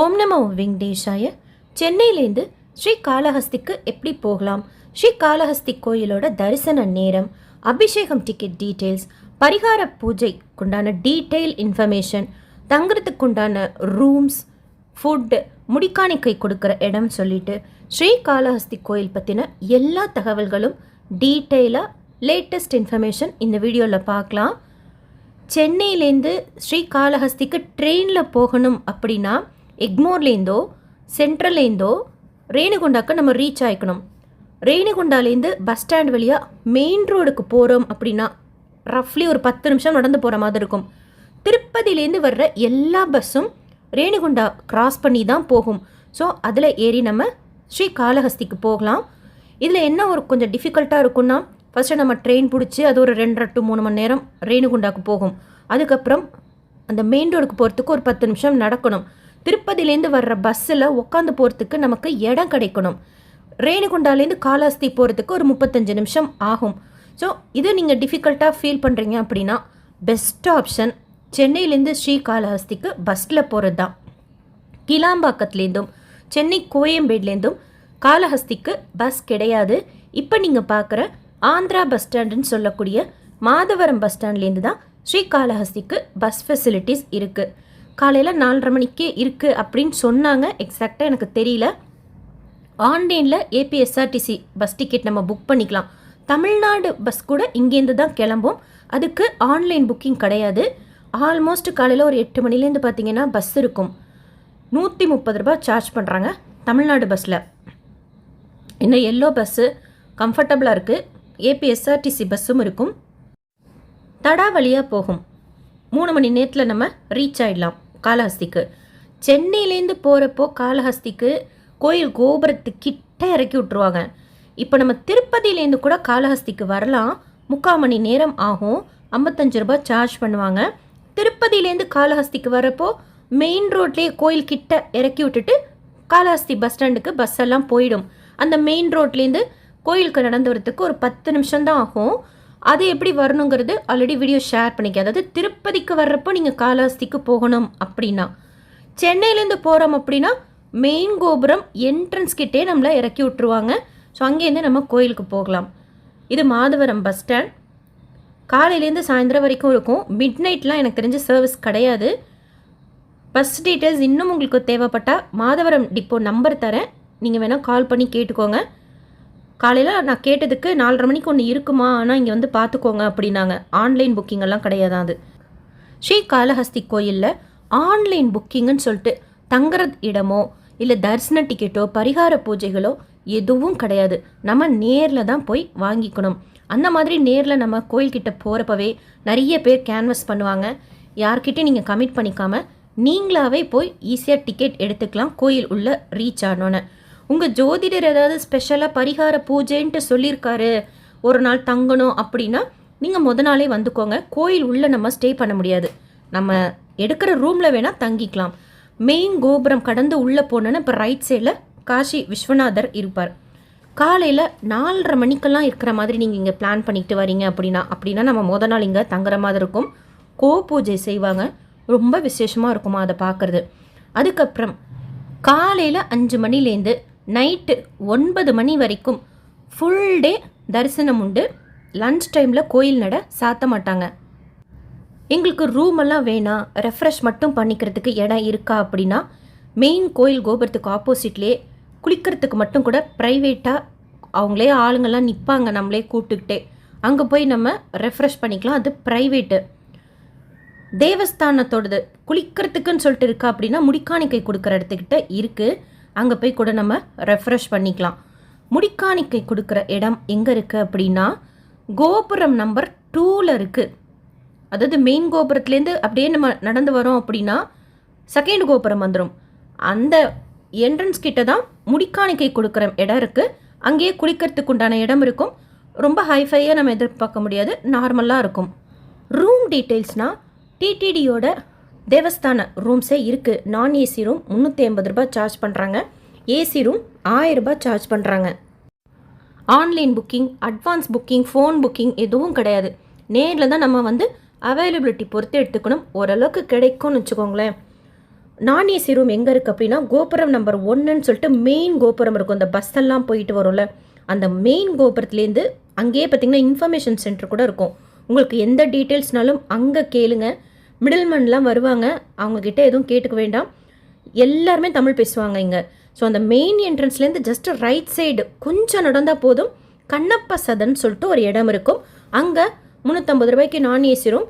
ஓம் நமோ வெங்கடேஷாய. சென்னையிலேருந்து ஸ்ரீ காளஹஸ்திக்கு எப்படி போகலாம், ஸ்ரீ காளஹஸ்தி கோயிலோட தரிசன நேரம், அபிஷேகம் டிக்கெட் டீட்டெயில்ஸ், பரிகார பூஜைக்குண்டான டீட்டெயில் இன்ஃபர்மேஷன், தங்குறதுக்குண்டான ரூம்ஸ், ஃபுட்டு, முடிக்காணிக்கை கொடுக்குற இடம் சொல்லிட்டு ஸ்ரீ காளஹஸ்தி கோயில் பற்றின எல்லா தகவல்களும் டீட்டெயிலாக லேட்டஸ்ட் இன்ஃபர்மேஷன் இந்த வீடியோவில் பார்க்கலாம். சென்னையிலேருந்து ஸ்ரீ காளஹஸ்திக்கு ட்ரெயினில் போகணும் அப்படின்னா எக்மோர்லேருந்தோ சென்ட்ரல்லேருந்தோ ரேணிகுண்டாக்கு நம்ம ரீச் ஆகிக்கணும். ரேணிகுண்டாலேருந்து பஸ் ஸ்டாண்ட் வழியாக மெயின் ரோடுக்கு போகிறோம் அப்படின்னா ரஃப்லி ஒரு 10 நிமிஷம் நடந்து போகிற மாதிரி இருக்கும். திருப்பதியிலேருந்து வர்ற எல்லா பஸ்ஸும் ரேணிகுண்டா கிராஸ் பண்ணி தான் போகும். ஸோ அதில் ஏறி நம்ம ஸ்ரீ காளஹஸ்திக்கு போகலாம். இதில் என்ன ஒரு கொஞ்சம் டிஃபிகல்ட்டாக இருக்குன்னா, ஃபஸ்ட்டு நம்ம ட்ரெயின் பிடிச்சி அது ஒரு 2.5 to 3 மணி நேரம் ரேணிகுண்டாக்கு போகும். அதுக்கப்புறம் அந்த மெயின் ரோடுக்கு போகிறதுக்கு ஒரு 10 நிமிஷம் நடக்கணும். திருப்பதியிலேருந்து வர்ற பஸ்ஸில் உட்காந்து போகிறதுக்கு நமக்கு இடம் கிடைக்கணும். ரேணிகுண்டாலேருந்து காளஹஸ்தி போகிறதுக்கு ஒரு 35 நிமிஷம் ஆகும். ஸோ இது நீங்கள் டிஃபிகல்ட்டாக ஃபீல் பண்ணுறீங்க அப்படின்னா பெஸ்ட் ஆப்ஷன் சென்னையிலேருந்து ஸ்ரீ காளஹஸ்திக்கு பஸ்ஸில் போகிறது தான். கிளாம்பாக்கத்துலேருந்தும் சென்னை கோயம்பேடுலேருந்தும் காளஹஸ்திக்கு பஸ் கிடையாது. இப்போ நீங்கள் பார்க்குற ஆந்திரா பஸ் ஸ்டாண்டுன்னு சொல்லக்கூடிய மாதவரம் பஸ் ஸ்டாண்ட்லேருந்து தான் ஸ்ரீ காளஹஸ்திக்கு பஸ் ஃபெசிலிட்டிஸ் இருக்குது. காலையில் 4:30 மணிக்கே இருக்குது அப்படின்னு சொன்னாங்க. எக்ஸாக்டாக எனக்கு தெரியல. ஆன்லைனில் ஏபிஎஸ்ஆர்டிசி பஸ் டிக்கெட் நம்ம புக் பண்ணிக்கலாம். தமிழ்நாடு பஸ் கூட இங்கேருந்து தான் கிளம்பும். அதுக்கு ஆன்லைன் புக்கிங் கிடையாது. ஆல்மோஸ்ட் காலையில் ஒரு 8 மணிலேருந்து பார்த்தீங்கன்னா பஸ் இருக்கும். 130 ரூபா சார்ஜ் பண்ணுறாங்க தமிழ்நாடு பஸ்ஸில். இன்னும் எல்லோ பஸ்ஸு கம்ஃபர்டபுளாக இருக்குது. ஏபிஎஸ்ஆர்டிசி பஸ்ஸும் இருக்கும். தடா வழியாக போகும். 3 மணி நேரத்தில் நம்ம ரீச் ஆகிடலாம் காளஹஸ்திக்கு. சென்னையிலேருந்து போகிறப்போ காளஹஸ்திக்கு கோயில் கோபுரத்துக்கிட்ட இறக்கி விட்ருவாங்க. இப்போ நம்ம திருப்பதியிலேருந்து கூட காளஹஸ்திக்கு வரலாம். 3/4 மணி நேரம் ஆகும். 55 ரூபா சார்ஜ் பண்ணுவாங்க. திருப்பதியிலேருந்து காளஹஸ்திக்கு வரப்போ மெயின் ரோட்லேயே கோயில்கிட்ட இறக்கி விட்டுட்டு காளஹஸ்தி பஸ் ஸ்டாண்டுக்கு பஸ் எல்லாம் போயிடும். அந்த மெயின் ரோட்லேருந்து கோயிலுக்கு நடந்து வரத்துக்கு ஒரு 10 நிமிஷம் தான் ஆகும். அது எப்படி வரணுங்கிறது ஆல்ரெடி வீடியோ ஷேர் பண்ணிக்க. அதாவது திருப்பதிக்கு வர்றப்போ நீங்கள் காளஹஸ்திக்கு போகணும் அப்படின்னா, சென்னையிலேருந்து போகிறோம் அப்படின்னா மெயின் கோபுரம் என்ட்ரன்ஸ் கிட்டே நம்மளை இறக்கி விட்ருவாங்க. ஸோ அங்கேருந்து நம்ம கோயிலுக்கு போகலாம். இது மாதவரம் பஸ் ஸ்டாண்ட். காலையிலேருந்து சாயந்தரம் வரைக்கும் இருக்கும். மிட் நைட்லாம் எனக்கு தெரிஞ்ச சர்வீஸ் கிடையாது. பஸ் டீட்டெயில்ஸ் இன்னும் உங்களுக்கு தேவைப்பட்டால் மாதவரம் டிப்போ நம்பர் தரேன், நீங்கள் வேணால் கால் பண்ணி கேட்டுக்கோங்க. காலையில் நான் கேட்டதுக்கு 4:30 மணிக்கு ஒன்று இருக்குமா, ஆனால் இங்கே வந்து பார்த்துக்கோங்க அப்படின்னாங்க. ஆன்லைன் புக்கிங்கெல்லாம் கிடையாது. அது ஸ்ரீ காளஹஸ்தி கோயிலில் ஆன்லைன் புக்கிங்குன்னு சொல்லிட்டு தங்குற இடமோ இல்லை தரிசன டிக்கெட்டோ பரிகார பூஜைகளோ எதுவும் கிடையாது. நம்ம நேரில் தான் போய் வாங்கிக்கணும். அந்த மாதிரி நேரில் நம்ம கோயில்கிட்ட போகிறப்பவே நிறைய பேர் கேன்வஸ் பண்ணுவாங்க. யார்கிட்டையும் நீங்கள் கமிட் பண்ணிக்காமல் நீங்களாகவே போய் ஈஸியாக டிக்கெட் எடுத்துக்கலாம் கோயில் உள்ள ரீச் ஆனோன்னு. உங்கள் ஜோதிடர் ஏதாவது ஸ்பெஷலாக பரிகார பூஜைன்ட்டு சொல்லியிருக்காரு, ஒரு நாள் தங்கணும் அப்படின்னா நீங்கள் முத நாளே வந்துக்கோங்க. கோயில் உள்ளே நம்ம ஸ்டே பண்ண முடியாது. நம்ம எடுக்கிற ரூமில் வேணால் தங்கிக்கலாம். மெயின் கோபுரம் கடந்து உள்ளே போனோன்னா இப்போ ரைட் சைடில் காசி விஸ்வநாதர் இருப்பார். காலையில் 4:30 மணிக்கெல்லாம் இருக்கிற மாதிரி நீங்கள் இங்கே பிளான் பண்ணிட்டு வரீங்க அப்படின்னா நம்ம முத நாள் இங்கே தங்குற மாதிரி இருக்கும். பூஜை செய்வாங்க. ரொம்ப விசேஷமாக இருக்குமா அதை பார்க்குறது. அதுக்கப்புறம் காலையில் 5 மணிலேருந்து நைட்டு 9 மணி வரைக்கும் ஃபுல் டே தரிசனம் உண்டு. லன்ச் டைமில் கோயில் நட சாத்த மாட்டாங்க. எங்களுக்கு ரூமெல்லாம் வேணாம், ரெஃப்ரெஷ் மட்டும் பண்ணிக்கிறதுக்கு இடம் இருக்கா அப்படின்னா மெயின் கோயில் கோபுரத்துக்கு ஆப்போசிட்லேயே குளிக்கிறதுக்கு மட்டும் கூட ப்ரைவேட்டாக அவங்களே ஆளுங்கள்லாம் நிற்பாங்க, நம்மளே கூப்பிட்டுக்கிட்டே. அங்கே போய் நம்ம ரெஃப்ரெஷ் பண்ணிக்கலாம். அது ப்ரைவேட்டு. தேவஸ்தானத்தோடது குளிக்கிறதுக்குன்னு சொல்லிட்டு இருக்கா அப்படின்னா முடிக்காணிக்கை கொடுக்குற இடத்துக்கிட்ட இருக்குது. அங்கே போய் கூட நம்ம ரெஃப்ரெஷ் பண்ணிக்கலாம். முடிக்காணிக்கை கொடுக்குற இடம் எங்கே இருக்குது அப்படின்னா கோபுரம் நம்பர் 2ல் இருக்குது. அதாவது மெயின் கோபுரத்துலேருந்து அப்படியே நம்ம நடந்து வரோம் அப்படின்னா செகண்ட் கோபுரம் வந்துடும். அந்த என்ட்ரன்ஸ் கிட்ட தான் முடிக்காணிக்கை கொடுக்குற இடம் இருக்குது. அங்கேயே குளிக்கிறதுக்கு உண்டான இடம் இருக்கும். ரொம்ப ஹைஃபையாக நம்ம எதிர்பார்க்க முடியாது, நார்மலாக இருக்கும். ரூம் டீட்டெயில்ஸ்னால் டிடிடியோட தேவஸ்தான ரூம்ஸே இருக்குது. நான் ஏசி ரூம் 350 ரூபா சார்ஜ் பண்ணுறாங்க. ஏசி ரூம் 1000 ரூபா சார்ஜ் பண்ணுறாங்க. Online booking, advance booking, phone booking எதுவும் கிடையாது. நேரில் தான் நம்ம வந்து அவைலபிலிட்டி பொறுத்து எடுத்துக்கணும். ஓரளவுக்கு கிடைக்கும்னு வச்சுக்கோங்களேன். நான் ஏசி ரூம் எங்கே இருக்குது அப்படின்னா கோபுரம் நம்பர் 1ன்னு சொல்லிட்டு மெயின் கோபுரம் இருக்கும். இந்த பஸ் எல்லாம் போயிட்டு வரும்ல, அந்த மெயின் கோபுரத்துலேருந்து அங்கேயே பார்த்தீங்கன்னா இன்ஃபர்மேஷன் சென்டர் கூட இருக்கும். உங்களுக்கு எந்த டீட்டெயில்ஸ்னாலும் அங்கே கேளுங்க. மிடில்மேன்லாம் வருவாங்க, அவங்கக்கிட்ட எதுவும் கேட்டுக்க வேண்டாம். எல்லாருமே தமிழ் பேசுவாங்க இங்கே. ஸோ அந்த மெயின் என்ட்ரன்ஸ்லேருந்து ஜஸ்ட் ரைட் சைடு கொஞ்சம் நடந்தால் போதும், கண்ணப்ப சதன் சொல்லிட்டு ஒரு இடம் இருக்கும். அங்கே 350 ரூபாய்க்கு நான் ஏசி ரூம்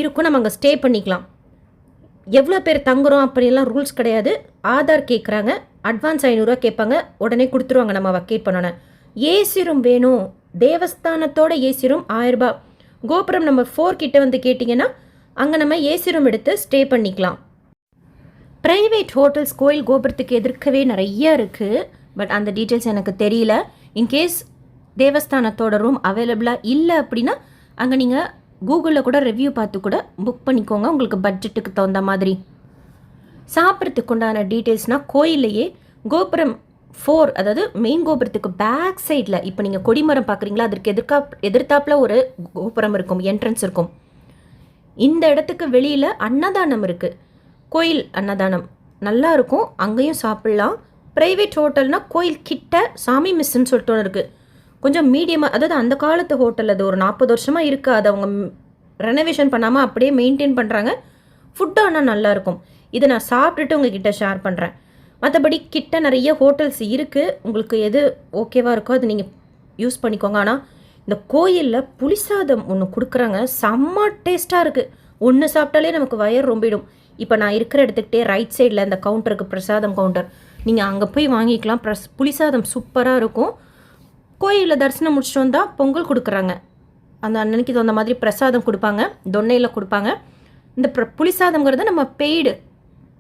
இருக்கும். நம்ம அங்கே ஸ்டே பண்ணிக்கலாம். எவ்வளோ பேர் தங்குறோம் அப்படிலாம் ரூல்ஸ் கிடையாது. ஆதார் கேட்குறாங்க, அட்வான்ஸ் 500 கேட்பாங்க, உடனே கொடுத்துருவாங்க நம்ம வக்கேட் பண்ணோன்னே. ஏசி ரூம் வேணும், தேவஸ்தானத்தோட ஏசி ரூம் 1000 ரூபாய். கோபுரம் நம்பர் 4 கிட்ட வந்து கேட்டிங்கன்னா அங்கே நம்ம ஏசி ரூம் எடுத்து ஸ்டே பண்ணிக்கலாம். ப்ரைவேட் ஹோட்டல்ஸ் கோயில் கோபுரத்துக்கு எதிர்க்கவே நிறைய இருக்குது. பட் அந்த டீட்டெயில்ஸ் எனக்கு தெரியல. இன்கேஸ் தேவஸ்தானத்தோட ரூம் அவைலபிளாக இல்லை அப்படின்னா அங்கே நீங்கள் கூகுளில் கூட ரிவ்யூ பார்த்து கூட புக் பண்ணிக்கோங்க, உங்களுக்கு பட்ஜெட்டுக்கு தகுந்த மாதிரி. சாப்பிட்றதுக்கு உண்டான டீட்டெயில்ஸ்னால் கோயிலையே கோபுரம் 4, அதாவது மெயின் கோபுரத்துக்கு பேக் சைடில், இப்போ நீங்கள் கொடிமரம் பார்க்குறீங்களா, அதற்கு எதிர்த்தாப்பில் ஒரு கோபுரம் இருக்கும், என்ட்ரன்ஸ் இருக்கும். இந்த இடத்துக்கு வெளியில் அன்னதானம் இருக்குது, கோயில் அன்னதானம் நல்லா இருக்கும், அங்கேயும் சாப்பிட்லாம். ப்ரைவேட் ஹோட்டல்னால் கோயில் கிட்ட சாமி மிஸ்ன்னு சொல்லிட்டு ஒன்று இருக்குது, கொஞ்சம் மீடியமாக, அதாவது அந்த காலத்து ஹோட்டல், அது ஒரு 40 வருஷமாக இருக்குது, அதை அவங்க ரெனோவேஷன் பண்ணாமல் அப்படியே மெயின்டைன் பண்ணுறாங்க. ஃபுட்டு ஆனால் நல்லாயிருக்கும். இதை நான் சாப்பிட்டுட்டு உங்ககிட்ட ஷேர் பண்ணுறேன். மற்றபடி கிட்ட நிறைய ஹோட்டல்ஸ் இருக்குது, உங்களுக்கு எது ஓகேவாக இருக்கோ அது நீங்கள் யூஸ் பண்ணிக்கோங்க. ஆனால் இந்த கோயிலில் புளிசாதம் ஒன்று கொடுக்குறாங்க, செம்ம டேஸ்ட்டாக இருக்குது. ஒன்று சாப்பிட்டாலே நமக்கு வயர் ரொம்பிடும். இப்போ நான் இருக்கிற இடத்துக்கிட்டே ரைட் சைடில் இந்த கவுண்டருக்கு பிரசாதம் கவுண்டர், நீங்கள் அங்கே போய் வாங்கிக்கலாம். புளிசாதம் சூப்பராக இருக்கும். கோயிலில் தரிசனம் முடிச்சுட்டு வந்தால் பொங்கல் கொடுக்குறாங்க, அந்த அன்னைக்கு தகுந்த மாதிரி பிரசாதம் கொடுப்பாங்க, தொன்னையில் கொடுப்பாங்க. இந்த புளிசாதங்கிறது நம்ம பெய்டு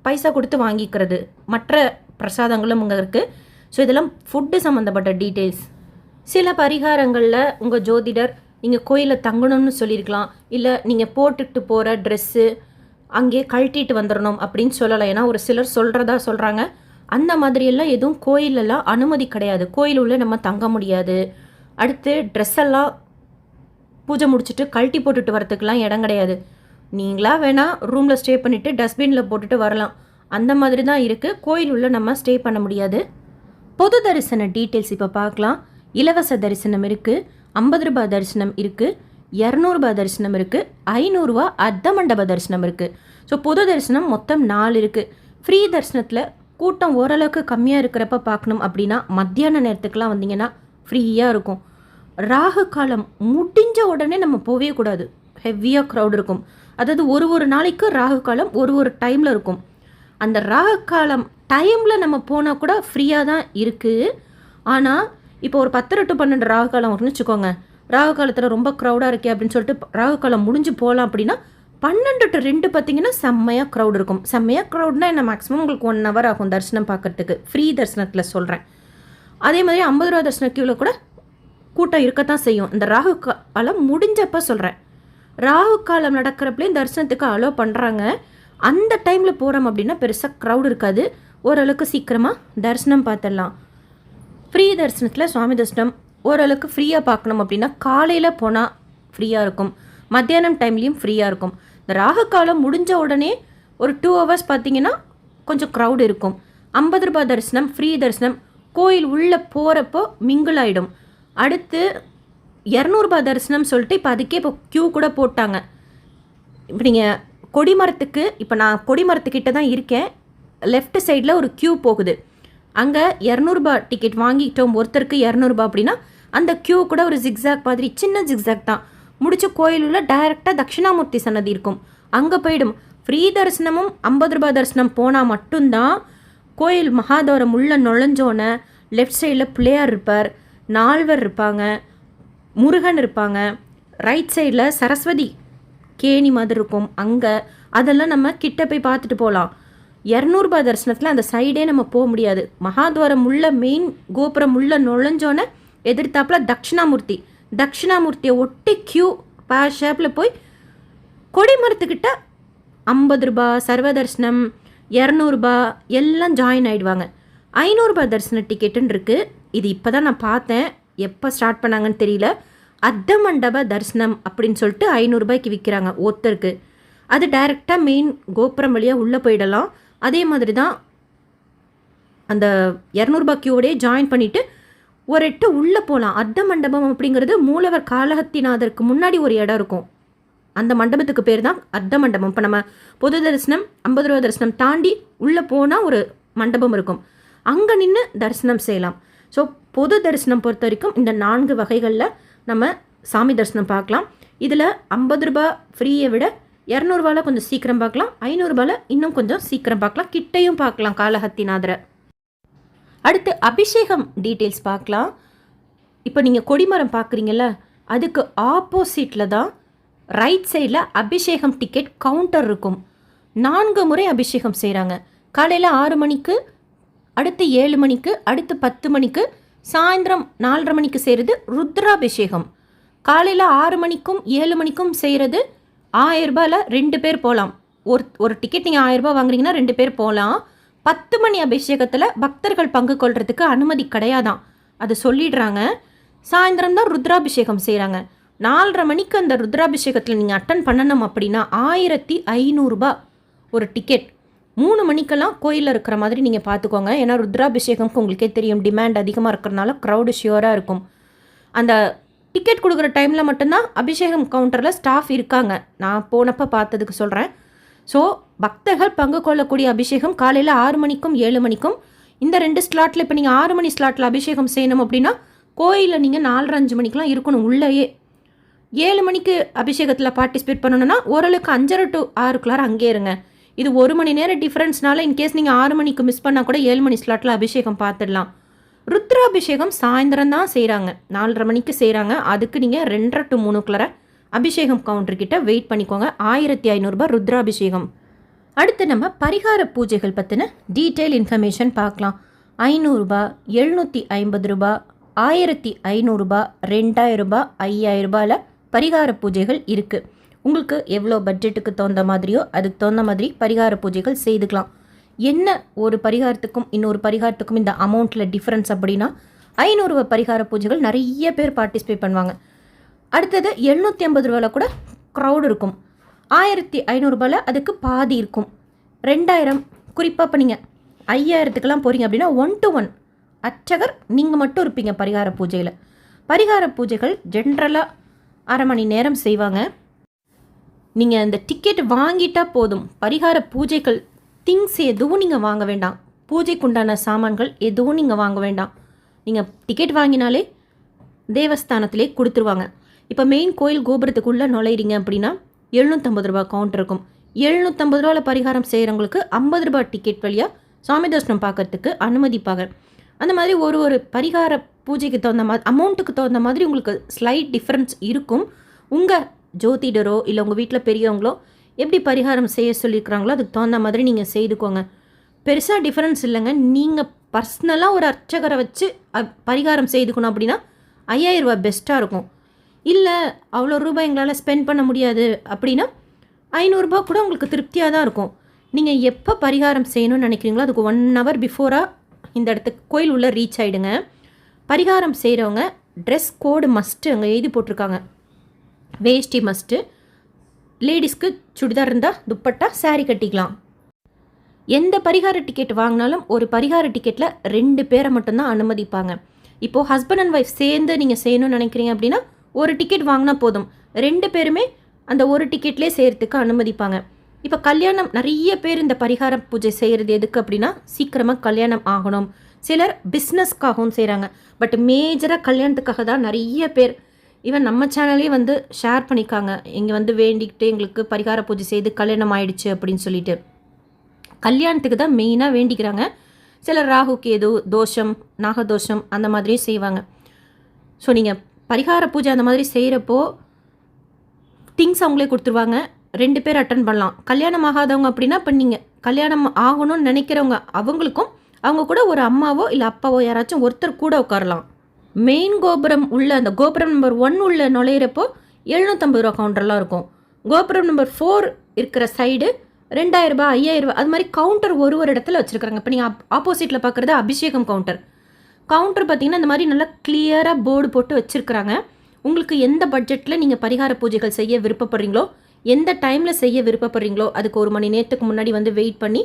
பைசா கொடுத்து வாங்கிக்கிறது. மற்ற பிரசாதங்களும் அங்கே இருக்குது. ஸோ இதெல்லாம் ஃபுட்டு சம்மந்தப்பட்ட டீட்டெயில்ஸ். சில பரிகாரங்களில் உங்கள் ஜோதிடர் நீங்கள் கோயிலில் தங்கணும்னு சொல்லியிருக்கலாம், இல்லை நீங்கள் போட்டுட்டு போகிற ட்ரெஸ்ஸு அங்கேயே கழட்டிட்டு வந்துடணும் அப்படின்னு சொல்லலாம். ஏன்னா ஒரு சிலர் சொல்கிறாங்க. அந்த மாதிரியெல்லாம் எதுவும் கோயிலெல்லாம் அனுமதி கிடையாது. கோயில் உள்ள நம்ம தங்க முடியாது. அடுத்து ட்ரெஸ்ஸெல்லாம் பூஜை முடிச்சுட்டு கழட்டி போட்டுட்டு வரத்துக்கெலாம் இடம் கிடையாது. நீங்களா வேணால் ரூமில் ஸ்டே பண்ணிவிட்டு டஸ்ட்பினில் போட்டுட்டு வரலாம். அந்த மாதிரி தான் இருக்குது. கோயில் உள்ள நம்ம ஸ்டே பண்ண முடியாது. பொது தரிசன டீட்டெயில்ஸ் இப்போ பார்க்கலாம். இலவச தரிசனம் இருக்குது, 50 ரூபாய் தரிசனம் இருக்குது, 200 ரூபாய் தரிசனம் இருக்குது, 500 ரூபா அர்த்த மண்டப தரிசனம் இருக்குது. ஸோ பொது தரிசனம் மொத்தம் 4 இருக்குது. ஃப்ரீ தரிசனத்தில் கூட்டம் ஓரளவுக்கு கம்மியாக இருக்கிறப்ப பார்க்கணும் அப்படின்னா மத்தியான நேரத்துக்குலாம் வந்தீங்கன்னா ஃப்ரீயாக இருக்கும். ராகு காலம் முடிஞ்ச உடனே நம்ம போகவே கூடாது, ஹெவியாக க்ரௌட் இருக்கும். அதாவது ஒரு நாளைக்கு ராகு காலம் ஒரு டைமில் இருக்கும். அந்த ராகு காலம் டைமில் நம்ம போனால் கூட ஃப்ரீயாக தான் இருக்குது. ஆனால் இப்போ ஒரு 10 to 12 ராகு காலம் வரும்னு வச்சுக்கோங்க. ராகு காலத்தில் ரொம்ப க்ரௌடாக இருக்கே அப்படின்னு சொல்லிட்டு ராகு காலம் முடிஞ்சு போகலாம் அப்படின்னா 12 to 2 பார்த்தீங்கன்னா செம்மையாக க்ரௌட் இருக்கும். செம்மையாக க்ரௌட்னா என்ன, மேக்ஸிமம் உங்களுக்கு 1 hour ஆகும் தரிசனம் பார்க்கறதுக்கு. ஃப்ரீ தரிசனத்தில் சொல்கிறேன். அதே மாதிரி 50 ரூபா தரிசன கியூவில் கூட கூட்டம் இருக்கத்தான் செய்யும். இந்த ராகு காலம் முடிஞ்சப்போ சொல்கிறேன். ராகு காலம் நடக்கிறப்பலையும் தரிசனத்துக்கு அலோவ் பண்ணுறாங்க. அந்த டைமில் போகிறோம் அப்படின்னா பெருசாக க்ரௌட் இருக்காது, ஓரளவுக்கு சீக்கிரமாக தரிசனம் பார்த்துடலாம். ஃப்ரீ தரிசனத்தில் சுவாமி தரிசனம் ஓரளவுக்கு ஃப்ரீயாக பார்க்கணும் அப்படின்னா காலையில் போனால் ஃப்ரீயாக இருக்கும், மத்தியானம் டைம்லேயும் ஃப்ரீயாக இருக்கும். இந்த ராகு காலம் முடிஞ்ச உடனே ஒரு 2 hours பார்த்தீங்கன்னா கொஞ்சம் க்ரௌட் இருக்கும். 50 ரூபாய் தரிசனம் ஃப்ரீ தரிசனம் கோயில் உள்ளே போகிறப்போ மிங்கிள் ஆகிடும். அடுத்து 200 ரூபாய் தரிசனம் சொல்லிட்டு இப்போ அதுக்கே இப்போ க்யூ கூட போட்டாங்க. இப்போ நீங்கள் கொடிமரத்துக்கு, இப்போ நான் கொடிமரத்துக்கிட்ட தான் இருக்கேன், லெஃப்ட் சைடில் ஒரு க்யூ போகுது. அங்கே 200 ரூபாய் டிக்கெட் வாங்கிட்டோம் ஒருத்தருக்கு 200 ரூபாய் அப்படின்னா அந்த க்யூ கூட ஒரு ஜிக்ஸாக் மாதிரி, சின்ன ஜிக்ஸாக் தான். முடிச்ச கோயிலுள்ள டைரெக்டாக தட்சிணாமூர்த்தி சன்னதி இருக்கும், அங்கே போயிடும். ஃப்ரீ தரிசனமும் 50 ரூபாய் தரிசனம் போனால் மட்டும்தான் கோயில் மகாதோரம் உள்ள நுழைஞ்சோன்னே லெஃப்ட் சைடில் பிள்ளையார் இருப்பார், நால்வர் இருப்பாங்க, முருகன் இருப்பாங்க, ரைட் சைடில் சரஸ்வதி கேணி மாதிரி இருக்கும். அங்கே அதெல்லாம் நம்ம கிட்ட போய் பார்த்துட்டு போகலாம். 200 ரூபாய் தரிசனத்தில் அந்த சைடே நம்ம போக முடியாது. மகாத்வாரம் உள்ள மெயின் கோபுரம் உள்ள நுழைஞ்சோன்னே எதிர்த்தாப்பில் தட்சிணாமூர்த்தியை ஒட்டி க்யூ பேர் ஷேப்பில் போய் கொடிமரத்துக்கிட்ட 50 ரூபாய் சர்வ தரிசனம் 200 ரூபாய் எல்லாம் ஜாயின் ஆகிடுவாங்க. 500 ரூபாய் தரிசன டிக்கெட்டுன்னு இருக்குது. இது இப்போ தான் நான் பார்த்தேன், எப்போ ஸ்டார்ட் பண்ணாங்கன்னு தெரியல. அர்த்த மண்டப தரிசனம் அப்படின்னு சொல்லிட்டு 500 ரூபாய்க்கு விற்கிறாங்க ஒருத்தருக்கு. அது டைரெக்டாக மெயின் கோபுரம் வழியாக உள்ளே போயிடலாம். அதே மாதிரி தான் அந்த 200 கியூவோடே ஜாயின் பண்ணிவிட்டு ஒரு எட்டு உள்ளே போகலாம். அர்த்த மண்டபம் அப்படிங்கிறது மூலவர் காளஹஸ்திநாதருக்கு முன்னாடி ஒரு இடம் இருக்கும். அந்த மண்டபத்துக்கு பேர் தான் அர்த்த மண்டபம். இப்போ நம்ம பொது தரிசனம் 50 ரூபா தரிசனம் தாண்டி உள்ளே போனால் ஒரு மண்டபம் இருக்கும். அங்கே நின்று தரிசனம் செய்யலாம். ஸோ பொது தரிசனம் பொறுத்த வரைக்கும் இந்த 4 வகைகளில் நம்ம சாமி தரிசனம் பார்க்கலாம். இதில் 50 ரூபா ஃப்ரீயை விட 200 ரூபாயில் கொஞ்சம் சீக்கிரம் பார்க்கலாம், 500 ரூபாயில் இன்னும் கொஞ்சம் சீக்கிரம் பார்க்கலாம், கிட்டையும் பார்க்கலாம் காளஹஸ்திநாதரை. அடுத்து அபிஷேகம் டீட்டெயில்ஸ் பார்க்கலாம். இப்போ நீங்கள் கொடிமரம் பார்க்குறீங்கல்ல, அதுக்கு ஆப்போசிட்டில் தான் ரைட் சைடில் அபிஷேகம் டிக்கெட் கவுண்டர் இருக்கும். 4 முறை அபிஷேகம் செய்கிறாங்க. காலையில் 6 மணிக்கு, அடுத்து 7 மணிக்கு, அடுத்து 10 மணிக்கு, சாயந்தரம் 4:30 மணிக்கு செய்கிறது ருத்ராபிஷேகம். காலையில் 6 மணிக்கும் 7 மணிக்கும் செய்கிறது 1000 ரூபாயில் 2 பேர் போகலாம். ஒரு டிக்கெட் நீங்கள் 1000 ரூபாய் வாங்குறீங்கன்னா 2 பேர் போகலாம். 10 மணி அபிஷேகத்தில் பக்தர்கள் பங்கு கொள்றதுக்கு அனுமதி கிடையாதான், அது சொல்லிடுறாங்க. சாயந்தரம் தான் ருத்ராபிஷேகம் செய்கிறாங்க. 4:30 மணிக்கு அந்த ருத்ராபிஷேகத்தில் நீங்கள் அட்டன் பண்ணணும் அப்படின்னா 1500 ரூபாய் ஒரு டிக்கெட். 3 மணிக்கெல்லாம் கோயிலில் இருக்கிற மாதிரி நீங்கள் பார்த்துக்கோங்க. ஏன்னா ருத்ராபிஷேகம்க்கு உங்களுக்கே தெரியும் டிமாண்ட் அதிகமாக இருக்கிறனால க்ரௌடு ஷியோராக இருக்கும். அந்த டிக்கெட் கொடுக்குற டைமில் மட்டும்தான் அபிஷேகம் கவுண்டரில் ஸ்டாஃப் இருக்காங்க. நான் போனப்போ பார்த்ததுக்கு சொல்கிறேன். ஸோ பக்தர்கள் பங்கு கொள்ளக்கூடிய அபிஷேகம் காலையில் 6 மணிக்கும் 7 மணிக்கும். இந்த 2 ஸ்லாட்டில் இப்போ நீங்கள் 6 மணி ஸ்லாட்டில் அபிஷேகம் செய்யணும் அப்படின்னா கோயிலில் நீங்கள் 4:30 மணிக்கெலாம் இருக்கணும் உள்ளேயே. 7 மணிக்கு அபிஷேகத்தில் பார்ட்டிசிபேட் பண்ணணுன்னா ஓரளவுக்கு 5:30 to 6 அங்கே இருங்க. இது 1 மணி நேரம் டிஃப்ரென்ஸ்னால இன்கேஸ் நீங்கள் 6 மணிக்கு மிஸ் பண்ணால் கூட 7 மணி ஸ்லாட்டில் அபிஷேகம் பார்த்துடலாம். ருத்ராபிஷேகம் சாயந்தரம் தான் செய்கிறாங்க, 4:30 மணிக்கு செய்கிறாங்க. அதுக்கு நீங்கள் 2:30 to 3 அபிஷேகம் கவுண்டர்கிட்ட வெயிட் பண்ணிக்கோங்க. 1500 ரூபாய் ருத்ராபிஷேகம். அடுத்து நம்ம பரிகார பூஜைகள் பற்றின டீட்டெயில் இன்ஃபர்மேஷன் பார்க்கலாம். 500 ரூபாய், 750 ரூபாய், 1500 ரூபாய், 2000 ரூபாய், 5000 ரூபாயில் பரிகார பூஜைகள் இருக்குது. உங்களுக்கு எவ்வளோ பட்ஜெட்டுக்கு தகுந்த மாதிரியோ அதுக்கு தகுந்த மாதிரி பரிகார பூஜைகள் செய்துக்கலாம். என்ன ஒரு பரிகாரத்துக்கும் இன்னொரு பரிகாரத்துக்கும் இந்த அமௌண்ட்டில் டிஃப்ரென்ஸ் அப்படின்னா 500 ரூபாய் பரிகார பூஜைகள் நிறைய பேர் பார்ட்டிசிபேட் பண்ணுவாங்க. அடுத்தது 750 ரூபாயில் கூட க்ரௌட் இருக்கும். 1500 ரூபாயில் அதுக்கு பாதி இருக்கும். 2000 குறிப்பாக இப்போ நீங்கள் 5000த்துக்கெல்லாம் போகிறீங்க அப்படின்னா 1 to 1 அர்ச்சகர் நீங்கள் மட்டும் இருப்பீங்க பரிகார பூஜையில். பரிகார பூஜைகள் ஜென்ரலாக 1/2 மணி நேரம் செய்வாங்க. நீங்கள் அந்த டிக்கெட் வாங்கிட்டால் போதும். பரிகார பூஜைகள் திங்ஸ் எதுவும் நீங்கள் வாங்க வேண்டாம். பூஜைக்குண்டான சாமான்கள் எதுவும் நீங்கள் வாங்க வேண்டாம். நீங்கள் டிக்கெட் வாங்கினாலே தேவஸ்தானத்திலே கொடுத்துருவாங்க. இப்போ மெயின் கோயில் கோபுரத்துக்குள்ளே நுழையிறீங்க அப்படின்னா 750 ரூபாய் கவுண்டர் இருக்கும். 750 ரூபாயில் பரிகாரம் செய்கிறவங்களுக்கு 50 ரூபாய் டிக்கெட் வழியாக சாமி தரிசனம் பார்க்கறதுக்கு அனுமதிப்பாங்க. அந்த மாதிரி ஒரு பரிகார பூஜைக்கு தகுந்த மாதிரி அமௌண்ட்டுக்கு தகுந்த மாதிரி உங்களுக்கு ஸ்லைட் டிஃப்ரென்ஸ் இருக்கும். உங்கள் ஜோதிடரோ இல்லை உங்கள் வீட்டில் பெரியவங்களோ எப்படி பரிகாரம் செய்ய சொல்லியிருக்கிறாங்களோ அதுக்கு தகுந்த மாதிரி நீங்கள் செய்துக்கோங்க. பெருசாக டிஃப்ரென்ஸ் இல்லைங்க. நீங்கள் பர்சனலாக ஒரு அர்ச்சகரை வச்சு பரிகாரம் செய்துக்கணும் அப்படின்னா 5000 ரூபாய் பெஸ்ட்டாக இருக்கும். இல்லை அவ்வளோ ரூபாய் எங்களால் ஸ்பெண்ட் பண்ண முடியாது அப்படின்னா 500 ரூபாய் கூட உங்களுக்கு திருப்தியாக தான் இருக்கும். நீங்கள் எப்போ பரிகாரம் செய்யணும்னு நினைக்கிறீங்களோ அதுக்கு 1 hour பிஃபோராக இந்த இடத்துக்கு கோயில் உள்ளே ரீச் ஆகிடுங்க. பரிகாரம் செய்கிறவங்க ட்ரெஸ் கோடு மஸ்ட்டு அங்கே எழுதி போட்டிருக்காங்க. வேஷ்டி மஸ்ட்டு, லேடிஸ்க்கு சுடிதார் இருந்தால் துப்பட்டா, சாரீ கட்டிக்கலாம். எந்த பரிகார டிக்கெட் வாங்கினாலும் ஒரு பரிகார டிக்கெட்டில் 2 பேரை மட்டும்தான் அனுமதிப்பாங்க. இப்போது ஹஸ்பண்ட் அண்ட் ஒய்ஃப் சேர்ந்து நீங்கள் செய்யணும்னு நினைக்கிறீங்க அப்படின்னா ஒரு டிக்கெட் வாங்கினா போதும். 2 பேருமே அந்த ஒரு டிக்கெட்லேயே செய்கிறதுக்கு அனுமதிப்பாங்க. இப்போ கல்யாணம் நிறைய பேர் இந்த பரிகார பூஜை செய்கிறது எதுக்கு அப்படின்னா சீக்கிரமாக கல்யாணம் ஆகணும். சிலர் பிஸ்னஸ்க்காகவும் செய்கிறாங்க. பட் மேஜராக கல்யாணத்துக்காக தான் நிறைய பேர். ஈவன் நம்ம சேனல்லே வந்து ஷேர் பண்ணிக்காங்க, இங்கே வந்து வேண்டிக்கிட்டு எங்களுக்கு பரிகார பூஜை செய்து கல்யாணம் ஆயிடுச்சு அப்படின்னு சொல்லிட்டு. கல்யாணத்துக்கு தான் மெயினாக வேண்டிக்கிறாங்க. சிலர் ராகு கேது தோஷம், நாகதோஷம் அந்த மாதிரியும் செய்வாங்க. ஸோ நீங்கள் பரிகார பூஜை அந்த மாதிரி செய்கிறப்போ திங்ஸ் அவங்களே கொடுத்துருவாங்க. 2 பேர் அட்டன் பண்ணலாம். கல்யாணம் ஆகாதவங்க அப்படின்னா இப்போ நீங்கள் கல்யாணம் ஆகணும்னு நினைக்கிறவங்க அவங்களுக்கும் அவங்க கூட ஒரு அம்மாவோ இல்லை அப்பாவோ யாராச்சும் ஒருத்தர் கூட உட்காரலாம். மெயின் கோபுரம் உள்ள அந்த கோபுரம் நம்பர் 1 உள்ள நுழையிறப்போ 750 ரூபா கவுண்டர்லாம் இருக்கும். கோபுரம் நம்பர் 4 இருக்கிற சைடு 2000 ரூபாய், 5000 ரூபாய் அது மாதிரி கவுண்டர் ஒரு இடத்துல வச்சுருக்காங்க. இப்போ நீங்கள் ஆப்போசிட்டில் பார்க்குறது அபிஷேகம் கவுண்டர். கவுண்டர் பார்த்திங்கன்னா இந்த மாதிரி நல்லா கிளியராக போர்டு போட்டு வச்சுருக்குறாங்க. உங்களுக்கு எந்த பட்ஜெட்டில் நீங்கள் பரிகார பூஜைகள் செய்ய விருப்பப்படுறீங்களோ, எந்த டைமில் செய்ய விருப்பப்படுறீங்களோ அதுக்கு 1 மணி நேரத்துக்கு முன்னாடி வந்து வெயிட் பண்ணி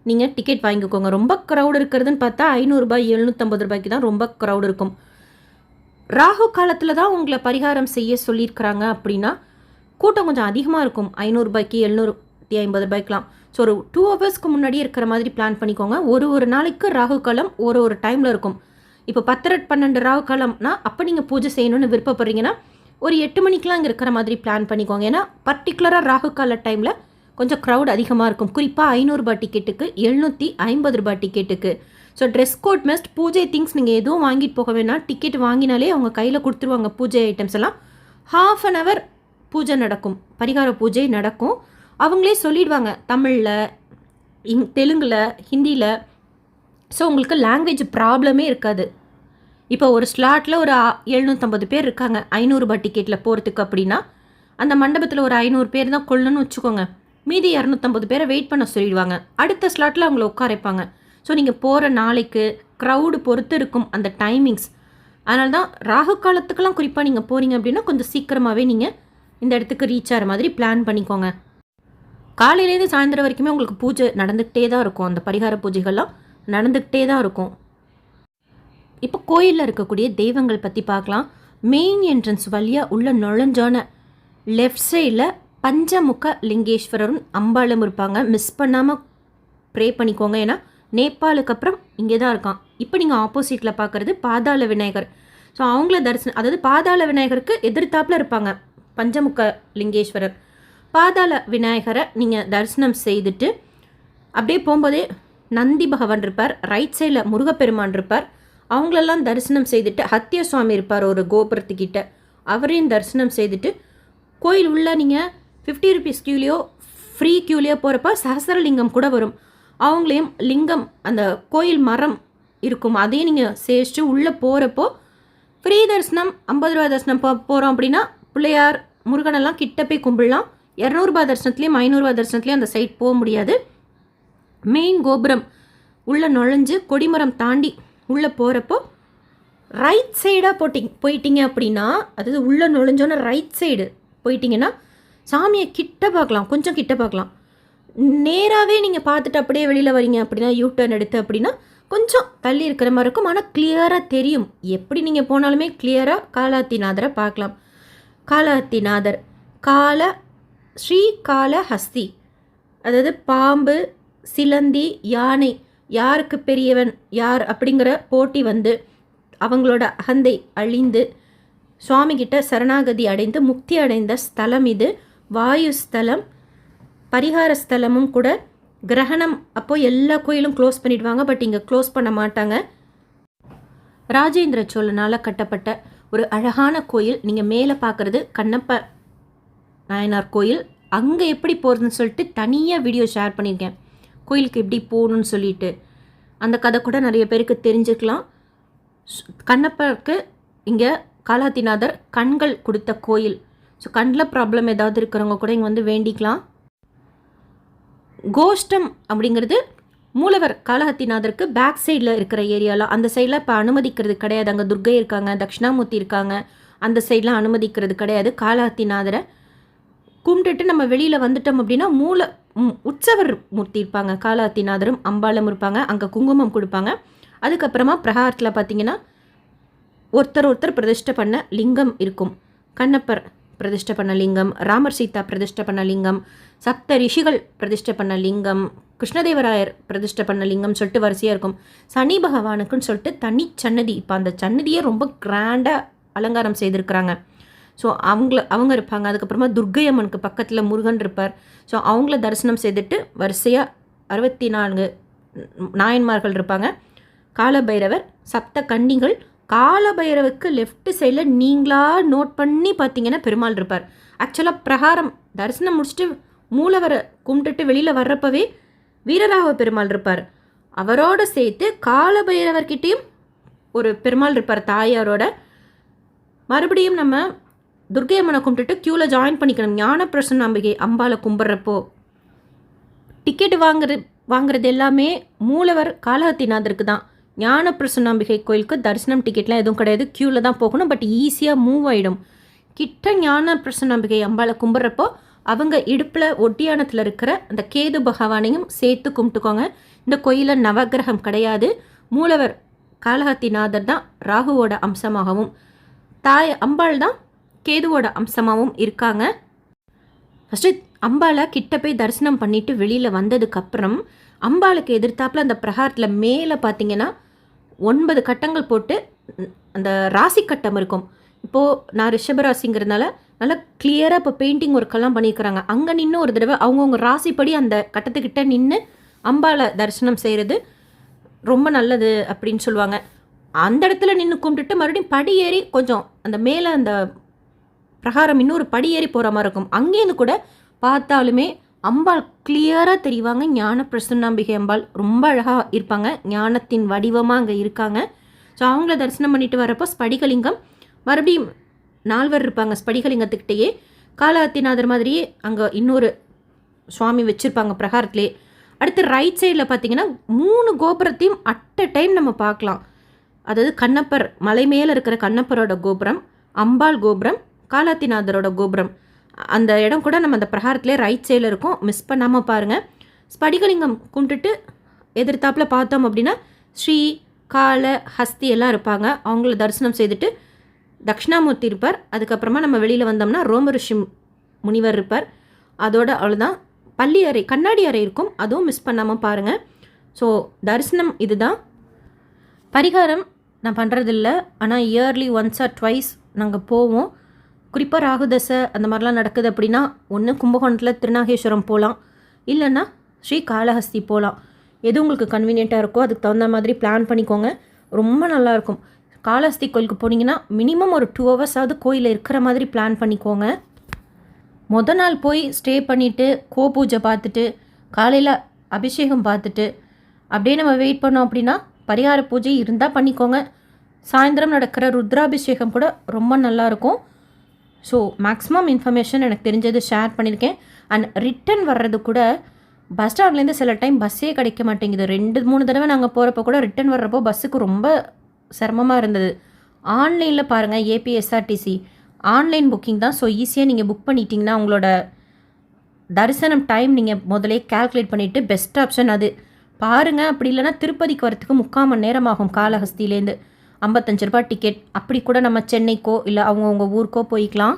நீங்கள் டிக்கெட் வாங்கிக்கோங்க. ரொம்ப க்ரௌட் இருக்கிறதுன்னு பார்த்தா ரூ. 500 ரூ. 750 தான் ரொம்ப க்ரௌட் இருக்கும். ராகு காலத்தில் தான் உங்களை பரிகாரம் செய்ய சொல்லியிருக்கிறாங்க அப்படின்னா கூட்டம் கொஞ்சம் அதிகமாக இருக்கும். ரூ. 500 ரூ. 750 ஸோ ஒரு 2 ஹவர்ஸ்க்கு முன்னாடியே இருக்கிற மாதிரி பிளான் பண்ணிக்கோங்க. ஒரு நாளைக்கு ராகு காலம் ஒரு டைமில் இருக்கும். இப்போ 10-12 ராகு காலம்னா அப்போ நீங்கள் பூஜை செய்யணும்னு விருப்பப்படுறீங்கன்னா ஒரு 8 மணிக்கெலாம் அங்கே இருக்கிற மாதிரி பிளான் பண்ணிக்கோங்க. ஏன்னா பர்டிகுலராக ராகு கால டைமில் கொஞ்சம் க்ரௌட் அதிகமாக இருக்கும். குறிப்பாக ரூ. 500 டிக்கெட்டுக்கு, ரூ. 750 டிக்கெட்டுக்கு. So dress code must. பூஜை திங்ஸ் நீங்கள் எதுவும் வாங்கிட்டு போக வேணாம். டிக்கெட் வாங்கினாலே அவங்க கையில் கொடுத்துருவாங்க பூஜை ஐட்டம்ஸ் எல்லாம். ½ அன் ஹவர் பூஜை நடக்கும், பரிகார பூஜை நடக்கும். அவங்களே சொல்லிடுவாங்க தமிழில், தெலுங்கில், ஹிந்தியில். ஸோ உங்களுக்கு லாங்குவேஜ் ப்ராப்ளமே இருக்காது. இப்போ ஒரு ஸ்லாட்டில் ஒரு 750 பேர் இருக்காங்க ரூ. 500 டிக்கெட்டில் போகிறதுக்கு அப்படின்னா அந்த மண்டபத்தில் ஒரு 500 பேர் தான் கொள்ளணும்னு வச்சுக்கோங்க. மீதி 250 பேரை வெயிட் பண்ண சொல்லிடுவாங்க. அடுத்த ஸ்லாட்டில் அவங்கள உட்கார வைப்பாங்க. ஸோ நீங்கள் போகிற நாளைக்கு க்ரௌடு பொறுத்து இருக்கும் அந்த டைமிங்ஸ். அதனால தான் ராகு காலத்துக்கெல்லாம் குறிப்பாக நீங்கள் போகிறீங்க அப்படின்னா கொஞ்சம் சீக்கிரமாகவே நீங்கள் இந்த இடத்துக்கு ரீச் ஆகிற மாதிரி பிளான் பண்ணிக்கோங்க. காலையிலேருந்து சாயந்தரம் வரைக்குமே உங்களுக்கு பூஜை நடந்துக்கிட்டே தான் இருக்கும். அந்த பரிகார பூஜைகள்லாம் நடந்துக்கிட்டே தான் இருக்கும். இப்போ கோயிலில் இருக்கக்கூடிய தெய்வங்கள் பற்றி பார்க்கலாம். மெயின் என்ட்ரன்ஸ் வழியாக உள்ள நுழைஞ்சோன லெஃப்ட் சைடில் பஞ்சமுக லிங்கேஸ்வரரும் அம்பாளும் இருப்பாங்க. மிஸ் பண்ணாமல் ப்ரே பண்ணிக்கோங்க. ஏன்னா நேபாளுக்கு அப்புறம் இங்கே தான் இருக்கான். இப்போ நீங்கள் ஆப்போசிட்டில் பார்க்குறது பாதாள விநாயகர். ஸோ அவங்கள தரிசனம், அதாவது பாதாள விநாயகருக்கு எதிர்த்தாப்பில் இருப்பாங்க பஞ்சமுக லிங்கேஸ்வரர். பாதாள விநாயகரை நீங்கள் தரிசனம் செய்துட்டு அப்படியே போகும்போதே நந்தி பகவான் இருப்பார், ரைட் சைடில் முருகப்பெருமான் இருப்பார். அவங்களெல்லாம் தரிசனம் செய்துட்டு ஹத்திய சுவாமி இருப்பார் ஒரு கோபுரத்துக்கிட்ட, அவரையும் தரிசனம் செய்துட்டு கோயில் உள்ள நீங்கள் 50 ருபீஸ் க்யூலையோ ஃப்ரீ க்யூலையோ போகிறப்ப சஹஸ்ரலிங்கம் கூட வரும். அவங்களையும் லிங்கம், அந்த கோயில் மரம் இருக்கும், அதையும் நீங்கள் சேவிச்சுட்டு உள்ளே போகிறப்போ ஃப்ரீ தரிசனம். 50 ரூபா தரிசனம் போகிறோம் அப்படின்னா பிள்ளையார் முருகனெல்லாம் கிட்ட போய் கும்பிடலாம். 200 ரூபா தரிசனத்துலேயும் 500 ரூபா தரிசனத்துலேயும் அந்த சைட் போக முடியாது. மெயின் கோபுரம் உள்ளே நுழைஞ்சு கொடிமரம் தாண்டி உள்ளே போகிறப்போ ரைட் சைடாக போயிட்டீங்க அப்படின்னா, அதாவது உள்ளே நுழைஞ்சோன்னே ரைட் சைடு போயிட்டீங்கன்னா சாமியை கிட்ட பார்க்கலாம், கொஞ்சம் கிட்ட பார்க்கலாம். நேராகவே நீங்கள் பார்த்துட்டு அப்படியே வெளியில் வரீங்க அப்படின்னா யூ-டர்ன் எடுத்து அப்படின்னா கொஞ்சம் தள்ளி இருக்கிற மாதிரி இருக்கும். ஆனால் கிளியராக தெரியும். எப்படி நீங்கள் போனாலுமே கிளியராக காலாத்திநாதரை பார்க்கலாம். காலாத்திநாதர் ஸ்ரீ காளஹஸ்தி, அதாவது பாம்பு, சிலந்தி, யானை, யாருக்கு பெரியவன் யார் அப்படிங்கிற போட்டி வந்து அவங்களோட அகந்தை அழிந்து சுவாமிகிட்ட சரணாகதி அடைந்து முக்தி அடைந்த ஸ்தலம் இது. வாயு ஸ்தலம், பரிகார ஸ்தலமும் கூட. கிரகணம் அப்போ எல்லா கோயிலும் க்ளோஸ் பண்ணிடுவாங்க, பட் இங்கே க்ளோஸ் பண்ண மாட்டாங்க. ராஜேந்திர சோழனால் கட்டப்பட்ட ஒரு அழகான கோயில். நீங்கள் மேலே பார்க்குறது கண்ணப்ப நாயனார் கோயில். அங்கே எப்படி போகிறதுன்னு சொல்லிட்டு தனியாக வீடியோ ஷேர் பண்ணியிருக்கேன். கோயிலுக்கு எப்படி போகணுன்னு சொல்லிட்டு அந்த கதை கூட நிறைய பேருக்கு தெரிஞ்சுக்கலாம். கண்ணப்பருக்கு இங்கே காலாத்திநாதர் கண்கள் கொடுத்த கோயில். ஸோ கண்ணில் ப்ராப்ளம் ஏதாவது இருக்கிறவங்க கூட இங்கே வந்து வேண்டிக்கலாம். கோஷ்டம் அப்படிங்கிறது மூலவர் காளஹத்திநாதருக்கு பேக் சைடில் இருக்கிற ஏரியாலாம். அந்த சைடில் இப்போ அனுமதிக்கிறது கிடையாது. அங்கே துர்கை இருக்காங்க, தட்சிணாமூர்த்தி இருக்காங்க, அந்த சைட்லாம் அனுமதிக்கிறது கிடையாது. காளஹத்திநாதரை கும்பிட்டுட்டு நம்ம வெளியில் வந்துட்டோம் அப்படின்னா உற்சவர் மூர்த்தி இருப்பாங்க, காளஹத்திநாதரும் அம்பாளும் இருப்பாங்க. அங்கே குங்குமம் கொடுப்பாங்க. அதுக்கப்புறமா பிரகாரத்தில் பார்த்தீங்கன்னா ஒருத்தர் பிரதிஷ்டை பண்ண லிங்கம் இருக்கும். கண்ணப்பர் பிரதிஷ்டை பண்ண லிங்கம், ராமர் சீதா பிரதிஷ்டை பண்ண லிங்கம், சப்த ரிஷிகள் பிரதிஷ்டை பண்ண லிங்கம், கிருஷ்ணதேவராயர் பிரதிஷ்டை பண்ண லிங்கம் சொல்லிட்டு வரிசையாக இருக்கும். சனி பகவானுக்குன்னு சொல்லிட்டு தனி சன்னதி, இப்போ அந்த சன்னதியே ரொம்ப கிராண்டாக அலங்காரம் செய்திருக்கிறாங்க. ஸோ அவங்க இருப்பாங்க. அதுக்கப்புறமா துர்கை அம்மனுக்கு பக்கத்தில் முருகன் இருப்பார். ஸோ அவங்கள தரிசனம் செய்துட்டு வரிசையாக 64 நாயன்மார்கள் இருப்பாங்க. காலபைரவர், சப்த கன்னிகள். காலபைரவுக்கு லெஃப்ட் சைடில் நீங்களாக நோட் பண்ணி பார்த்தீங்கன்னா பெருமாள் இருப்பார். ஆக்சுவலாக பிரகாரம் தரிசனம் முடிச்சுட்டு மூலவரை கும்பிட்டுட்டு வெளியில் வர்றப்பவே வீரராகவ பெருமாள் இருப்பார். அவரோட சேர்த்து காலபைரவர்கிட்டையும் ஒரு பெருமாள் இருப்பார் தாயாரோட. மறுபடியும் நம்ம துர்கை அம்மனை கும்பிட்டுட்டு க்யூவில் ஜாயின் பண்ணிக்கணும். ஞான பிரசன்ன அம்பிகை அம்பாலை கும்பிட்றப்போ டிக்கெட்டு வாங்குறது எல்லாமே மூலவர் காளஹத்திநாதருக்கு தான். ஞான பிரசன்னாம்பிகை கோயிலுக்கு தரிசனம் டிக்கெட்லாம் எதுவும் கிடையாது, க்யூவில் தான் போகணும். பட் ஈஸியாக மூவ் ஆகிடும். கிட்ட ஞான பிரசன்னாம்பிகை அம்பாலை கும்பிட்றப்போ அவங்க இடுப்பில் ஒட்டியானத்தில் இருக்கிற அந்த கேது பகவானையும் சேர்த்து கும்பிட்டுக்கோங்க. இந்த கோயிலில் நவக்கிரகம் கிடையாது. மூலவர் காளஹஸ்திநாதர் தான் ராகுவோட அம்சமாகவும், தாய் அம்பாள் தான் கேதுவோட அம்சமாகவும் இருக்காங்க. ஃபஸ்ட்டு அம்பாளை கிட்ட போய் தரிசனம் பண்ணிவிட்டு வெளியில் வந்ததுக்கப்புறம் அம்பாளுக்கு எதிர்த்தாப்பில் அந்த பிரகாரத்தில் மேலே பார்த்தீங்கன்னா 9 கட்டங்கள் போட்டு அந்த ராசி கட்டம் இருக்கும். இப்போது நான் ரிஷபராசிங்கிறதுனால நல்லா கிளியராக இப்போ பெயிண்டிங் ஒர்க்கெல்லாம் பண்ணியிருக்கிறாங்க. அங்கே நின்று ஒரு தடவை அவங்கவுங்க ராசிப்படி அந்த கட்டத்துக்கிட்ட நின்று அம்பாளை தரிசனம் செய்கிறது ரொம்ப நல்லது அப்படின்னு சொல்லுவாங்க. அந்த இடத்துல நின்று கும்பிட்டுட்டு மறுபடியும் படி ஏறி கொஞ்சம் அந்த மேலே அந்த பிரகாரம் இன்னொரு படி ஏறி போகிற மாதிரி இருக்கும். அங்கேருந்து கூட பார்த்தாலுமே அம்பாள் கிளியராக தெரிவாங்க. ஞான பிரசன்னாம்பிகை அம்பாள் ரொம்ப அழகாக இருப்பாங்க. ஞானத்தின் வடிவமாக அங்கே இருக்காங்க. ஸோ அவங்கள தரிசனம் பண்ணிட்டு வரப்போ ஸ்படிகலிங்கம் மறுபடியும் 4 இருப்பாங்க. ஸ்படிகலிங்கத்துக்கிட்டேயே காளஹஸ்திநாதர் மாதிரியே அங்கே இன்னொரு சுவாமி வச்சுருப்பாங்க பிரகாரத்திலே. அடுத்து ரைட் சைடில் பார்த்தீங்கன்னா 3 கோபுரத்தையும் அட் அ டைம் நம்ம பார்க்கலாம். அதாவது கண்ணப்பர் மலை மேலே இருக்கிற கண்ணப்பரோட கோபுரம், அம்பாள் கோபுரம், காளஹஸ்திநாதரோட கோபுரம், அந்த இடம் கூட நம்ம அந்த பிரகாரத்திலே ரைட் சைடில் இருக்கும். மிஸ் பண்ணாமல் பாருங்கள். ஸ்படிகலிங்கம் கும்பிட்டுட்டு எதிர்த்தாப்பில் பார்த்தோம் அப்படின்னா ஸ்ரீ காளஹஸ்தி எல்லாம் இருப்பாங்க. அவங்கள தரிசனம் செய்துட்டு தட்சிணாமூர்த்தி இருப்பார். அதுக்கப்புறமா நம்ம வெளியில் வந்தோம்னா ரோமரிஷி முனிவர் இருப்பார். அதோட அவ்வளோதான். பள்ளி அறை, கண்ணாடி அறை இருக்கும். அதுவும் மிஸ் பண்ணாமல் பாருங்கள். ஸோ தரிசனம் இதுதான். பரிகாரம் நான் பண்ணுறதில்ல, ஆனால் இயர்லி ஒன்ஸ் ஆர் ட்வைஸ் நாங்கள் போவோம். குறிப்பாக ராகுதசை அந்த மாதிரிலாம் நடக்குது அப்படின்னா ஒன்று கும்பகோணத்தில் திருநாகேஸ்வரம் போகலாம், இல்லைன்னா ஸ்ரீ காளஹஸ்தி போகலாம். எது உங்களுக்கு கன்வீனியண்ட்டாக இருக்கோ அதுக்கு தகுந்த மாதிரி பிளான் பண்ணிக்கோங்க. ரொம்ப நல்லாயிருக்கும். காளஹஸ்தி கோயிலுக்கு போனீங்கன்னா மினிமம் ஒரு 2 ஹவர்ஸாவது கோயிலில் இருக்கிற மாதிரி பிளான் பண்ணிக்கோங்க. மொதல் நாள் போய் ஸ்டே பண்ணிவிட்டு பூஜை பார்த்துட்டு காலையில் அபிஷேகம் பார்த்துட்டு அப்படியே நம்ம வெயிட் பண்ணோம் அப்படின்னா பரிகார பூஜை இருந்தால் பண்ணிக்கோங்க. சாயந்தரம் நடக்கிற ருத்ராபிஷேகம் கூட ரொம்ப நல்லாயிருக்கும். ஸோ மேக்ஸிமம் இன்ஃபர்மேஷன் எனக்கு தெரிஞ்சது ஷேர் பண்ணியிருக்கேன். அண்ட் ரிட்டன் வர்றது கூட பஸ் ஸ்டாண்ட்லேருந்து சில டைம் பஸ்ஸே கிடைக்க மாட்டேங்குது. 2-3 தடவை நாங்கள் போகிறப்போ கூட ரிட்டன் வர்றப்போ பஸ்ஸுக்கு ரொம்ப சிரமமாக இருந்தது. ஆன்லைனில் பாருங்கள், ஏபிஎஸ்ஆர்டிசி ஆன்லைன் புக்கிங் தான். ஸோ ஈஸியாக நீங்கள் புக் பண்ணிட்டீங்கன்னா உங்களோட தரிசனம் டைம் நீங்கள் முதலே கேல்குலேட் பண்ணிவிட்டு பெஸ்ட் ஆப்ஷன் அது பாருங்கள். அப்படி இல்லைனா திருப்பதிக்கு வரத்துக்கு 3/4 மணி நேரம் ஆகும். காளஹஸ்திலேருந்து 55 ரூபாய் டிக்கெட். அப்படி கூட நம்ம சென்னைக்கோ இல்லை அவங்கவுங்க ஊருக்கோ போய்க்கலாம்.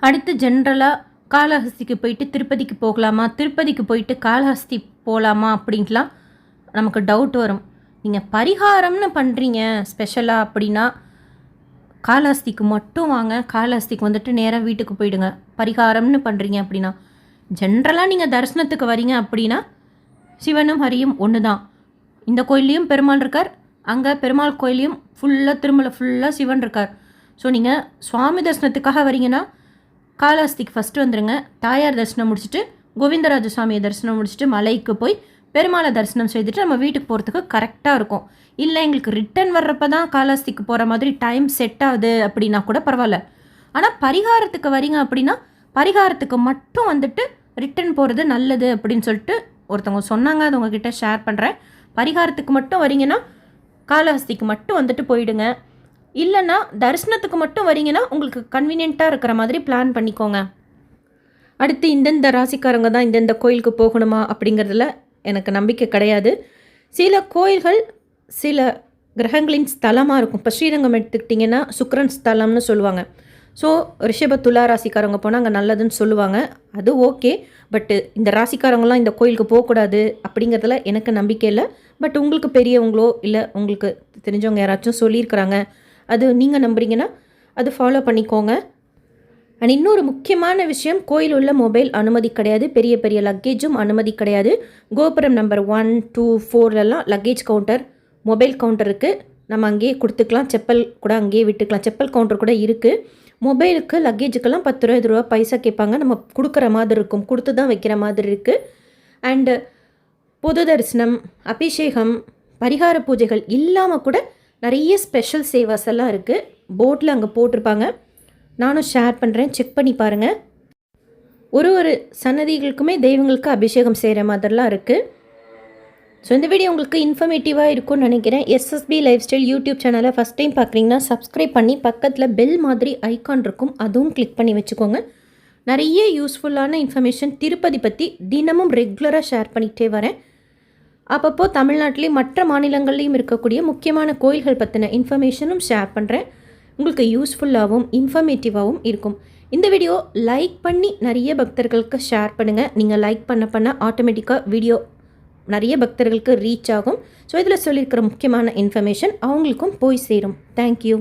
அடுத்து ஜென்ரலாக காளஹஸ்திக்கு போயிட்டு திருப்பதிக்கு போகலாமா, திருப்பதிக்கு போயிட்டு காளஹஸ்தி போகலாமா அப்படின்ட்டுலாம் நமக்கு டவுட் வரும். நீங்கள் பரிகாரம்னு பண்ணுறீங்க ஸ்பெஷலாக அப்படின்னா காளஹஸ்திக்கு மட்டும் வாங்க. காளஹஸ்திக்கு வந்துட்டு நேராக வீட்டுக்கு போயிடுங்க. பரிகாரம்னு பண்ணுறீங்க அப்படின்னா, ஜென்ரலாக நீங்கள் தரிசனத்துக்கு வரீங்க அப்படின்னா சிவனும் ஹரியும் ஒன்று தான். இந்த கோயில்லையும் பெருமாள் இருக்கார், அங்கே பெருமாள் கோயிலையும் ஃபுல்லாக திருமலை ஃபுல்லாக சிவன் இருக்கார். ஸோ நீங்கள் சுவாமி தரிசனத்துக்காக வரீங்கன்னா காளஹஸ்திக்கு ஃபஸ்ட்டு வந்துடுங்க. தாயார் தரிசனம் முடிச்சுட்டு கோவிந்தராஜ சுவாமியை தரிசனம் முடிச்சுட்டு மலைக்கு போய் பெருமாளை தரிசனம் செய்துட்டு நம்ம வீட்டுக்கு போகிறதுக்கு கரெக்டாக இருக்கும். இல்லை எங்களுக்கு ரிட்டன் வர்றப்ப தான் காளஹஸ்திக்கு போகிற மாதிரி டைம் செட் ஆகுது அப்படின்னா கூட பரவாயில்ல. ஆனால் பரிகாரத்துக்கு வரீங்க அப்படின்னா பரிகாரத்துக்கு மட்டும் வந்துட்டு ரிட்டன் போகிறது நல்லது அப்படின்னு சொல்லிட்டு ஒருத்தவங்க சொன்னாங்க. அது உங்ககிட்ட ஷேர் பண்ணுறேன். பரிகாரத்துக்கு மட்டும் வரீங்கன்னா காளஹஸ்திக்கு மட்டும் வந்துட்டு போயிடுங்க. இல்லைன்னா தரிசனத்துக்கு மட்டும் வரீங்கன்னா உங்களுக்கு கன்வீனியண்ட்டாக இருக்கிற மாதிரி பிளான் பண்ணிக்கோங்க. அடுத்து இந்தந்த ராசிக்காரங்க தான் இந்தந்த கோயிலுக்கு போகணுமா அப்படிங்கிறதுல எனக்கு நம்பிக்கை கிடையாது. சில கோயில்கள் சில கிரகங்களின் ஸ்தலமாக இருக்கும். இப்போ ஸ்ரீரங்கம் எடுத்துக்கிட்டிங்கன்னா சுக்கிரன் ஸ்தலம்னு சொல்லுவாங்க. ஸோ ரிஷப துலா ராசிக்காரங்க போனால் அங்கே நல்லதுன்னு சொல்லுவாங்க. அது ஓகே. பட்டு இந்த ராசிக்காரங்களாம் இந்த கோயிலுக்கு போகக்கூடாது அப்படிங்கிறதுல எனக்கு நம்பிக்கை இல்லை. பட் உங்களுக்கு பெரியவங்களோ இல்லை உங்களுக்கு தெரிஞ்சவங்க யாராச்சும் சொல்லியிருக்கிறாங்க, அது நீங்கள் நம்புறீங்கன்னா அது ஃபாலோ பண்ணிக்கோங்க. அண்ட் இன்னொரு முக்கியமான விஷயம், கோயில் உள்ள மொபைல் அனுமதி கிடையாது. பெரிய பெரிய லக்கேஜும் அனுமதி கிடையாது. கோபுரம் நம்பர் 1, 2, 4லலாம் லக்கேஜ் கவுண்டர், மொபைல் கவுண்டர் இருக்குது. நம்ம அங்கேயே கொடுத்துக்கலாம். செப்பல் கூட அங்கேயே விட்டுக்கலாம். செப்பல் கவுண்டர் கூட இருக்குது. மொபைலுக்கு லக்கேஜுக்கெல்லாம் 10 ரூபா 20 ரூபா பைசா கேட்பாங்க. நம்ம கொடுக்குற மாதிரி இருக்கும், கொடுத்து தான் வைக்கிற மாதிரி இருக்குது. அண்டு பொது தரிசனம், அபிஷேகம், பரிகார பூஜைகள் இல்லாமல் கூட நிறைய ஸ்பெஷல் சேவாஸ் எல்லாம் இருக்குது. போர்டில் அங்கே போட்டிருப்பாங்க. நானும் ஷேர் பண்ணுறேன், செக் பண்ணி பாருங்கள். ஒரு சன்னதிகளுக்குமே தெய்வங்களுக்கு அபிஷேகம் செய்கிற மாதிரிலாம் இருக்குது. ஸோ இந்த வீடியோ உங்களுக்கு இன்ஃபர்மேட்டிவாக இருக்கும்னு நினைக்கிறேன். எஸ்எஸ்பி லைஃப் ஸ்டைல் யூடியூப் சேனலை ஃபஸ்ட் டைம் பார்க்குறீங்கன்னா சப்ஸ்கிரைப் பண்ணி பக்கத்தில் பெல் மாதிரி ஐக்கான் இருக்கும், அதுவும் கிளிக் பண்ணி வச்சுக்கோங்க. நிறைய யூஸ்ஃபுல்லான இன்ஃபர்மேஷன் திருப்பதி பற்றி தினமும் ரெகுலராக ஷேர் பண்ணிகிட்டே வரேன். அப்பப்போ தமிழ்நாட்டிலையும் மற்ற மாநிலங்கள்லேயும் இருக்கக்கூடிய முக்கியமான கோயில்கள் பற்றின இன்ஃபர்மேஷனும் ஷேர் பண்ணுறேன். உங்களுக்கு யூஸ்ஃபுல்லாகவும் இன்ஃபர்மேட்டிவாகவும் இருக்கும். இந்த வீடியோ லைக் பண்ணி நிறைய பக்தர்களுக்கு ஷேர் பண்ணுங்கள். நீங்கள் லைக் பண்ண ஆட்டோமேட்டிக்காக வீடியோ நிறைய பக்தர்களுக்கு ரீச் ஆகும். ஸோ இதில் சொல்லியிருக்கிற முக்கியமான இன்ஃபர்மேஷன் அவங்களுக்கும் போய் சேரும். தேங்க்யூ.